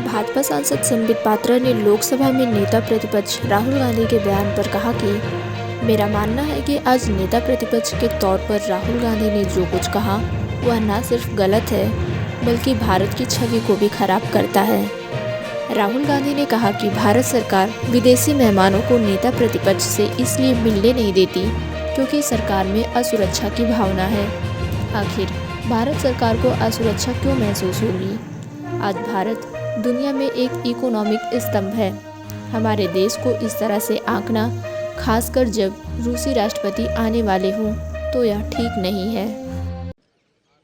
भाजपा सांसद संबित पात्रा ने लोकसभा में नेता प्रतिपक्ष राहुल गांधी के बयान पर कहा कि मेरा मानना है कि आज नेता प्रतिपक्ष के तौर पर राहुल गांधी ने जो कुछ कहा वह न सिर्फ गलत है बल्कि भारत की छवि को भी खराब करता है। राहुल गांधी ने कहा कि भारत सरकार विदेशी मेहमानों को नेता प्रतिपक्ष से इसलिए मिलने नहीं देती क्योंकि सरकार में असुरक्षा की भावना है। आखिर भारत सरकार को असुरक्षा क्यों महसूस होगी? आज भारत दुनिया में एक इकोनॉमिक स्तंभ है। हमारे देश को इस तरह से आंकना, खासकर जब रूसी राष्ट्रपति आने वाले हों, तो यह ठीक नहीं है।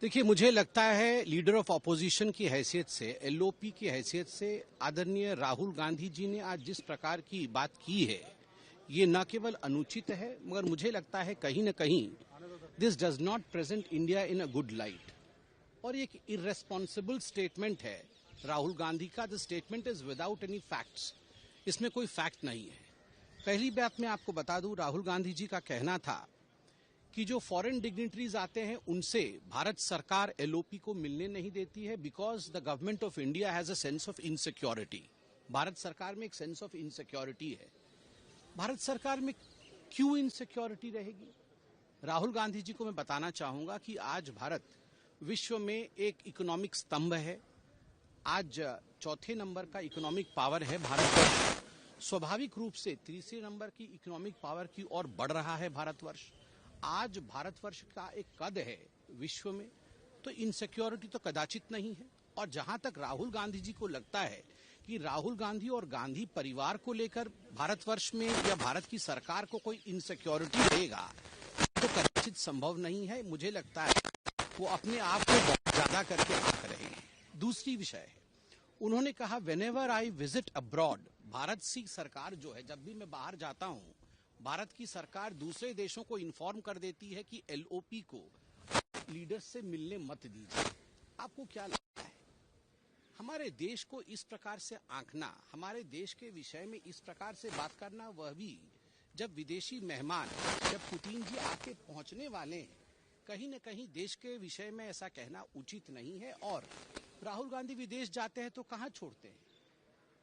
देखिए, मुझे लगता है लीडर ऑफ ऑपोजिशन की हैसियत से, एलओपी की हैसियत से आदरणीय राहुल गांधी जी ने आज जिस प्रकार की बात की है, ये न केवल अनुचित है, मगर मुझे लगता है कहीं न कहीं this does not present India in a good light. और एक इररेस्पॉन्सिबल स्टेटमेंट है राहुल गांधी का। The statement is without any facts. इसमें कोई फैक्ट नहीं है। पहली बात मैं आपको बता दूं, राहुल गांधी जी का कहना था कि जो फॉरेन डिग्निटरीज आते हैं उनसे भारत सरकार एलओपी को मिलने नहीं देती है because the government of India has a sense of insecurity. Bharat सरकार में एक सेंस ऑफ इनसिक्योरिटी है। भारत सरकार में क्यों इनसिक्योरिटी रहेगी? राहुल गांधी जी को मैं बताना चाहूंगा कि आज भारत विश्व में एक इकोनॉमिक स्तंभ है। आज चौथे नंबर का इकोनॉमिक पावर है भारतवर्ष। स्वाभाविक रूप से तीसरे नंबर की इकोनॉमिक पावर की ओर बढ़ रहा है भारतवर्ष। आज भारतवर्ष का एक कद है विश्व में, तो इनसिक्योरिटी तो कदाचित नहीं है। और जहां तक राहुल गांधी जी को लगता है कि राहुल गांधी और गांधी परिवार को लेकर भारतवर्ष में या भारत की सरकार को कोई इनसिक्योरिटी रहेगा, तो कदाचित संभव नहीं है। मुझे लगता है वो अपने आप को बहुत ज्यादा करके आंक रहे हैं। दूसरी विषय है, उन्होंने कहा whenever I visit abroad, Bharat की सरकार जो है, जब भी मैं बाहर जाता हूं, भारत की सरकार दूसरे देशों को इन्फॉर्म कर देती है कि एलओपी को लीडर्स से मिलने मत दीजिए। आपको क्या लगता है हमारे देश को इस प्रकार से आंकना, हमारे देश के विषय में इस प्रकार से बात करना, वह भी जब विदेशी मेहमान, जब पुतिन जी आके पहुंचने वाले हैं, कहीं न कहीं देश के विषय में ऐसा कहना उचित नहीं है। और राहुल गांधी विदेश जाते हैं तो कहां छोड़ते हैं?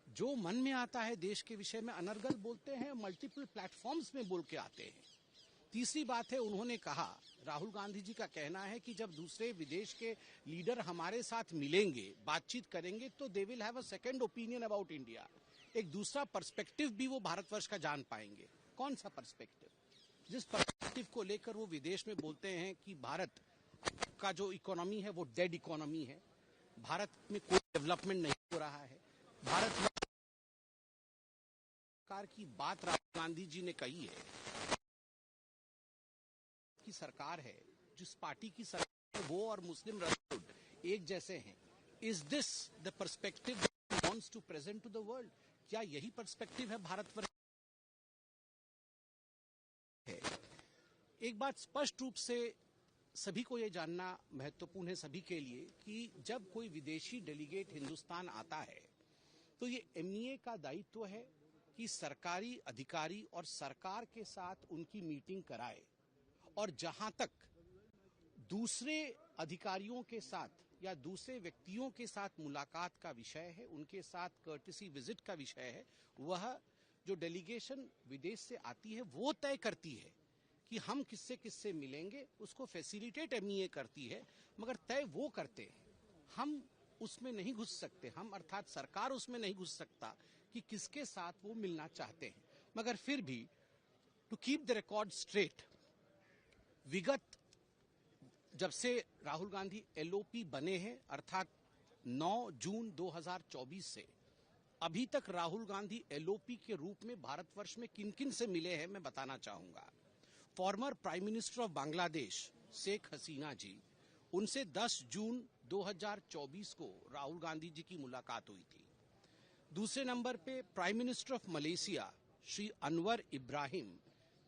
जो मन में आता है देश के विषय में अनर्गल बोलते हैं, मल्टीपल प्लेटफॉर्म्स में बोल के आते हैं। तीसरी बात है, उन्होंने कहा, राहुल गांधी जी का कहना है कि जब दूसरे विदेश के लीडर हमारे साथ मिलेंगे, बातचीत करेंगे, तो they will have a second opinion about India. एक दूसरा पर्सपेक्टिव भी वो भारतवर्ष का जान पाएंगे। कौन सा पर्सपेक्टिव? जिस पर्सपेक्टिव को लेकर वो विदेश में बोलते हैं कि भारत का जो इकोनॉमी है वो डेड इकोनॉमी है, भारत में कोई डेवलपमेंट नहीं हो रहा है, भारत सरकार की बात राहुल गांधी जी ने कही है की सरकार है, जिस पार्टी की सरकार है वो और मुस्लिम ब्रदरहुड एक जैसे हैं। Is this the perspective wants to present to the world? क्या यही पर्सपेक्टिव है भारतवर्ष? एक बात स्पष्ट रूप से सभी को यह जानना महत्वपूर्ण है, सभी के लिए, कि जब कोई विदेशी डेलीगेट हिंदुस्तान आता है तो ये एमईए का दायित्व है कि सरकारी अधिकारी और सरकार के साथ उनकी मीटिंग कराए। और जहां तक दूसरे अधिकारियों के साथ या दूसरे व्यक्तियों के साथ मुलाकात का विषय है, उनके साथ कर्टेसी विजिट का विषय है, वह जो डेलीगेशन विदेश से आती है वो तय करती है कि हम किससे किससे मिलेंगे। उसको फैसिलिटेट एमईए करती है, मगर तय वो करते हैं। हम उसमें नहीं घुस सकते, हम अर्थात सरकार उसमें नहीं घुस सकता कि किसके साथ वो मिलना चाहते हैं। मगर फिर भी to keep the record straight, विगत जब से राहुल गांधी एलओपी बने हैं, अर्थात 9 जून 2024 से अभी तक राहुल गांधी एलओपी के रूप में भारतवर्ष में किन किन से मिले हैं, मैं बताना चाहूंगा। Former prime minister of Bangladesh Sheikh Hasina ji, उनसे 10 जून 2024 को राहुल गांधी जी की मुलाकात हुई थी। दूसरे नंबर पे prime minister of Malaysia Shri Anwar Ibrahim,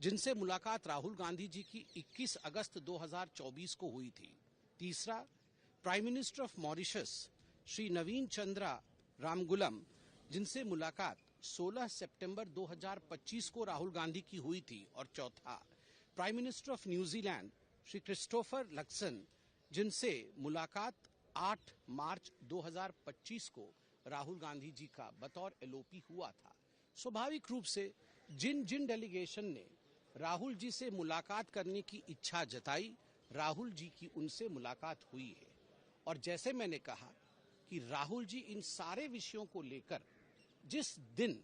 जिनसे मुलाकात राहुल गांधी जी की 21 अगस्त 2024 को हुई थी। तीसरा, prime minister of Mauritius Shri Navin Chandra Ramgoolam, जिनसे मुलाकात 16 सितंबर 2025 को राहुल गांधी की हुई थी। और चौथा, prime minister of New Zealand Shri Christopher Luxon, जिनसे मुलाकात 8 मार्च 2025 को राहुल गांधी जी का बतौर एलओपी हुआ था, स्वाभाविक रूप से जिन जिन डेलीगेशन ने राहुल जी से मुलाकात करने की इच्छा जताई, राहुल जी की उनसे मुलाकात हुई है। और जैसे मैंने कहा कि राहुल जी इन सारे विषयों को लेकर जिस दिन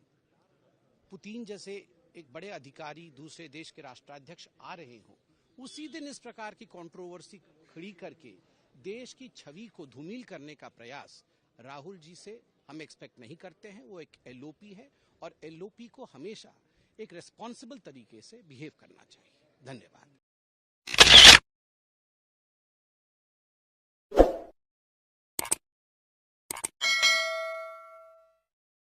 पुतिन जैसे एक बड़े अधिकारी दूसरे देश के राष्ट्राध्यक्ष आ रहे हों, उसी दिन इस प्रकार की कंट्रोवर्सी खड़ी करके देश की छवि को धूमिल करने का प्रयास राहुल जी से हम एक्सपेक्ट नहीं करते हैं। वो एक एलओपी है और एलओपी को हमेशा एक रिस्पॉन्सिबल तरीके से बिहेव करना चाहिए। धन्यवाद।